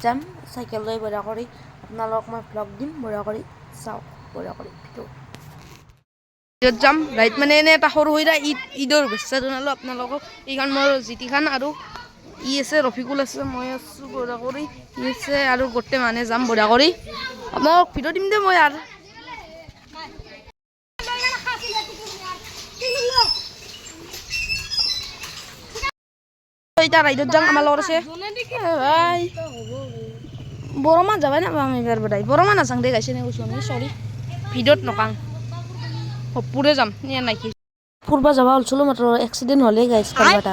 যাম চাইকেল লৈ বঢ়িয়া কৰি আপোনালোকক মই ব্লগ দিম বঢ়িয়া কৰি চাওক বঢ়িয়া কৰি ভিডিঅ' যাম ৰাইট মানে এনে এটা সৰু সুৰা ঈদৰ শুভেচ্ছা জনালোঁ আপোনালোকক এইখন মোৰ জিতিখান আৰু ই আছে ৰফিকুল আছে মই আছোঁ বঢ়িয়া কৰি ই আছে আৰু গোটেই মানুহে যাম বঢ়িয়া কৰি আপোনালোকক ভিডিঅ' দিম দে মই আৰু এতিয়া ৰাইডত যাম আমাৰ লগত আছে ভাই বৰমা যাবাই নাপাম এইবাৰ বদাই বৰমা নাচাং দে গাইছে নে কৈছোঁ আমি চৰি ভিডিঅ'ত নকাং সপুৰে যাম ইয়াৰ নাকি ফুৰবা যাবা ওলছিলোঁ মাত্ৰ এক্সিডেণ্ট হ'লে গাইছ কাৰোবা এটা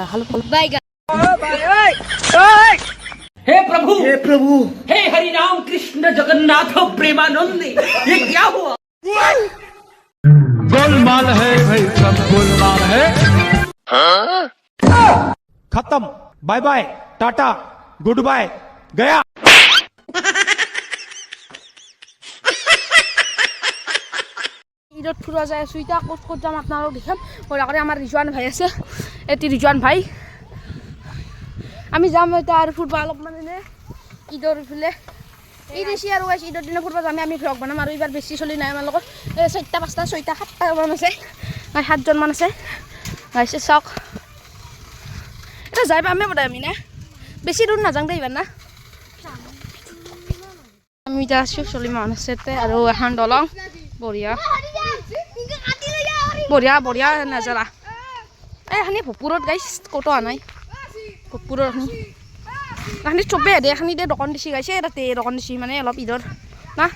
हे प्रभु हे हरि राम कृष्ण जगन्नाथ प्रेमानंद ये क्या हुआ गोलमाल है भाई सब गोलमाल है खत्म bye bye tata goodbye गया ঈদত ফুৰা যায় আছোঁ এতিয়া ক'ত ক'ত যাম আপোনালোকক দেখাম বঢ়িয়া কৰি আমাৰ ৰিজৱান ভাই আছে এটি ৰিজৱান ভাই আমি যাম এতিয়া আৰু ফুৰিব অলপমান এনে ঈদৰ ইফালে ঈদ দিছে আৰু ঈদৰ দিনা ফুৰিব যাম আমি ভ্লগ বনাম আৰু এইবাৰ বেছি চলি নাই আমাৰ লগত 4টা 5টা 6টা 7টামান আছে 7জনমান আছে গাইছে চাওক এটা যাই পামে বোধ আমি না বেছি দূৰ নাযাওঁ দে এইবাৰ না আমি এতিয়া আছোঁ চলি মানুহ আছে আৰু এখন দলং বঢ়িয়া বঢ়িয়া বঢ়িয়া নাজাৰা এইখানি ভপুৰত গাইছ ক'তো অহা নাই ভপুৰৰ এখানি চবেই দে এখানি দে দোকান দিছি গাইছে তাতে দোকান দিছি মানে অলপ ঈদৰ না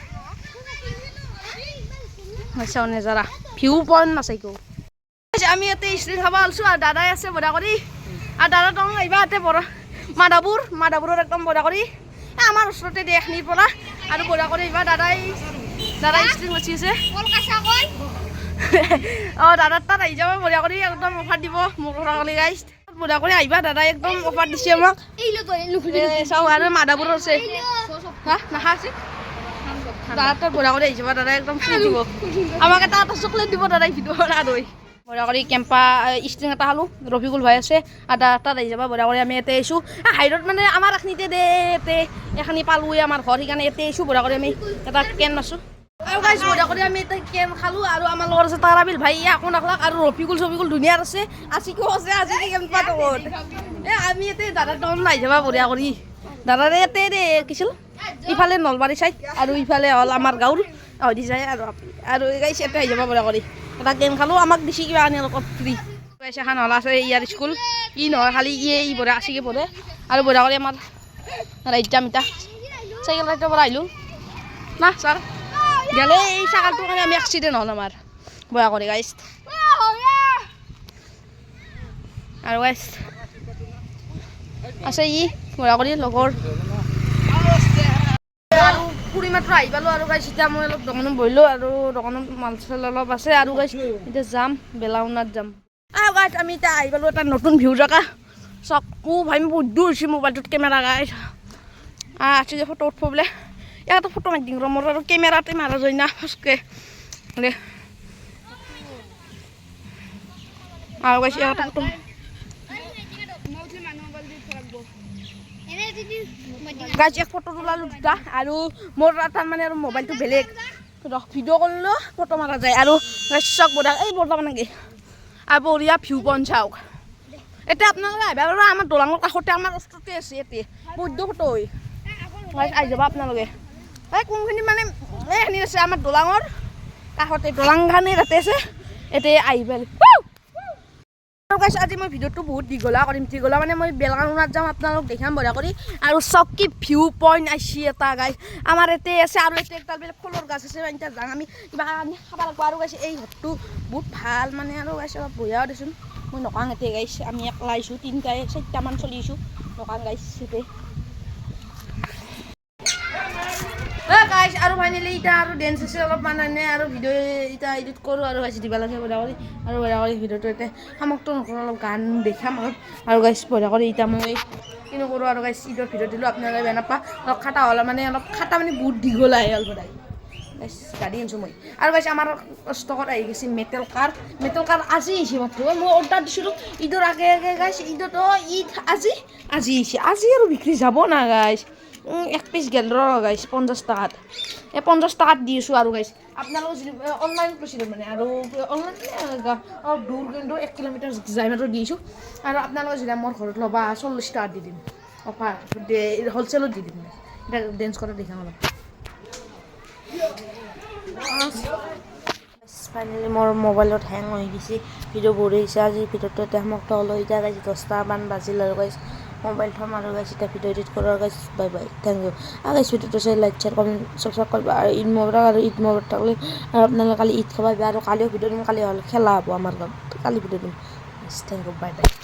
চাওঁ নেজাৰা ভিউ পইণ্ট নাচাইকো আমি ইয়াতে ষ্ট্ৰীট খাব আলছোঁ আৰু দাদাই আছে বঢ়িয়া কৰি আৰু দাদা দং আহিবা ইয়াতে মাদাপুৰত একদম বঢ়িয়া কৰি আমাৰ ওচৰতে দে এখিনিৰ পৰা আৰু বঢ়িয়া কৰি আহিবা দাদাই ষ্ট্ৰীট মচি আছে অঁ দাদাৰ তাত আহি যাব বঢ়িয়া কৰি একদম অফাৰ দিব মোক কৰি গাইছ বঢ়িয়া কৰি আহিবা দাদাই একদম অফাৰ দিছে আমাক চাওঁ আৰু মাদাপুৰত আছে হা নাখা আছে দাদাৰ তাত বঢ়িয়া কৰি আহি যাব দাদাই একদম ফ্ৰী দিব আমাক এটা চকলেট দিব দাদাই ভিডিঅ' আৰু বঢ়িয়া কৰি কেম্পা ষ্ট্ৰিং এটা খালোঁ ৰফিকুল ভাই আছে আৰু দাদাৰ তাত আহি যাবা বঢ়িয়া কৰি আমি ইয়াতে আহিছোঁ হাইৰত মানে আমাৰ এখিনিতে দে ইয়াতে এখানি পালোঁৱে আমাৰ ঘৰ সেইকাৰণে ইয়াতে আহিছোঁ বঢ়িয়া কৰি আমি এটা কেন মাছোঁ আৰু গাইছ বঢ়িয়া কৰি আমি এটা কেন খালোঁ আৰু আমাৰ লগত আছে তাৰাবিল ভাই আকৌ নাখলাক আৰু ৰফিকুল ধুনীয়াৰ আছে আছিকো আছে আজি কেম্পা তলত আমি ইয়াতে দাদাৰ তখন আহি যাবা বঢ়িয়া কৰি দাদাৰে ইয়াতে দে কিছিল ইফালে নলবাৰী চাইড আৰু ইফালে হ'ল আমাৰ গাঁৱৰ দি যায় আৰু গাইছ ইয়াতে আহি যাবা বঢ়িয়া কৰি এটা গেম খালোঁ আমাক দিছে কিবা আনি অলপ ফ্ৰী গাইছ এখন হ'ল আছে ইয়াৰ স্কুল ই নহয় খালি ই বঢ়িয়া আছিকে পঢ়ে আৰু বঢ়িয়া কৰি আমাৰ ৰাজ্যাম ইতা চাইকেল ৰাইডৰ পৰা আহিলোঁ না ছাৰ গেলে এই চাইকেলটোৰ কাৰণে আমি এক্সিডেণ্ট হ'ল আমাৰ বঢ়িয়া কৰি গাইছ আৰু গাইছ আছে ই বঢ়িয়া কৰি লগৰ আৰু ফুৰি মাত্ৰ আহি পালোঁ আৰু গাইছ এতিয়া মই অলপ দোকানত বহিলোঁ আৰু দোকানত মাল চাল অলপ আছে আৰু গাইছ এতিয়া যাম বেলাউনাত যাম আৰু গাইছ আমি এতিয়া আহি পালোঁ এটা নতুন ভিউ জেগা চাওক ভাই মই বহুত দূৰ হৈছে মোবাইলটোত কেমেৰা গাইছ আছে যে ফটো উঠব বোলে ইয়াতে ফটো মাৰি দিম মোৰ আৰু কেমেৰাতে মাৰা যায় না ফাৰ্ষ্টকৈ আৰু গাইছ ইয়াতে ফটো গাইছ এক ফটো তোলালোঁ দুটা আৰু মোৰ তাৰ মানে আৰু মোবাইলটো বেলেগ ভিডিঅ' কৰিলেও ফটো মাৰা যায় আৰু গাইছ চাওক বঢ়িয়া এই বৰ্তমান নেকি আৰু বঢ়িয়া ভিউ পইণ্ট চাওক এতিয়া আপোনালোকে আহিবা আৰু আমাৰ দলঙৰ কাষতে আমাৰ ওচৰতে আছে ইয়াতে বহুত ফটো হয় গাইছ আহি যাব আপোনালোকে এই কোনখিনি মানে এইখিনি আছে আমাৰ দলঙৰ কাষতে দলংখানি তাতে আছে ইয়াতে আহি পেলাই গাইছ আজি মই ভিডিঅ'টো বহুত দীঘলা কৰিম মানে মই বেলগাঁওত যাম আপোনালোক দেখাম বঢ়িয়া কৰি আৰু চব কি ভিউ পইণ্ট আহিছে এটা গাইছ আমাৰ ইয়াতে আছে আৰু ইয়াতে একডাল বেলেগ ফুলৰ গাছ আছে এতিয়া যাওঁ আমি কিবা আনি খাব লাগিব আৰু গাইছ এই ঘৰটো বহুত ভাল মানে আৰু গাইছ অলপ বঢ়িয়াও দেচোন মই নকাং ইয়াতে গাইছ আমি একলা আহিছোঁ 3টাই 4টামান চলি আহিছোঁ নকাং গাইছ ইয়াতে গাইছ আৰু ফাইনেলি এতিয়া আৰু ডেন্স আছে অলপমান এনে আৰু ভিডিঅ' এতিয়া এডিট কৰোঁ আৰু গাইছ দিব লাগে বঢ়িয়া কৰি আৰু বঢ়িয়া কৰি ভিডিঅ'টো এতিয়া সামগ্ৰী নকৰোঁ অলপ গান দেখাম আৰু গাইছ বঢ়িয়া কৰি এতিয়া মই কিনো কৰোঁ আৰু গাইছ ঈদৰ ভিডিঅ' দিলোঁ আপোনালোকে বেয়া নাপায় অলপ খাটা হ'ল মানে অলপ খাটা মানে বহুত দীঘল আহে হ'ল সদায় গাইছ গাড়ী আনিছোঁ মই আৰু গাইছ আমাৰ ষ্টকত আহি গৈছে মেটেল কাৰ আজি আহিছে মাত্ৰ মই অৰ্ডাৰ দিছিলোঁ ঈদৰ আগে গাইছ ঈদতো ঈদ আজি আহিছে আজি আৰু বিক্ৰী যাব না গাইছ এক পিচ গেল ৰ গাইছ 50 টাকাত এই 50 টাকাত দি আছোঁ আৰু গাইছ আপোনালোকে যদি অনলাইন কৰিছিলোঁ মানে আৰু অনলাইন অলপ দূৰ কিন্তু 1 কিলোমিটাৰ যাই মাত্ৰ দিছোঁ আৰু আপোনালোকে যদি মোৰ ঘৰত ল'বা 40 টাকাত দি দিম অফাৰ হ'লচেলত দি দিম এতিয়া ডেন্স কৰা দেখাম অলপ ফাইনেলি মোৰ মোবাইলত হেং হৈ গৈছে ভিডিঅ' বহি আহিছে আজি ভিডিঅ'টো এতিয়া সমাপ্ত হ'ল এতিয়া গাইছ 10টামান বাজিল আৰু গাইছ মোবাইল থ'ম আৰু গাইছ এতিয়া ভিডিঅ' এডিট কৰোঁ গাইছ বাই বাই থেংক ইউ আৰু গাইছ ভিডিঅ'টো চাই লাইক শ্বেয়াৰ কমেণ্ট ছাবস্ক্ৰাইব কৰিব আৰু ঈদ মোবাৰক আৰু ঈদ মোবাৰক থাকিলে আৰু আপোনালোকে কালি ঈদ খাব আৰু কালিও ভিডিঅ' দিম কালি হ'ল খেলা হ'ব আমাৰ গাঁৱত কালি ভিডিঅ' দিম থেংক ইউ বাই বাই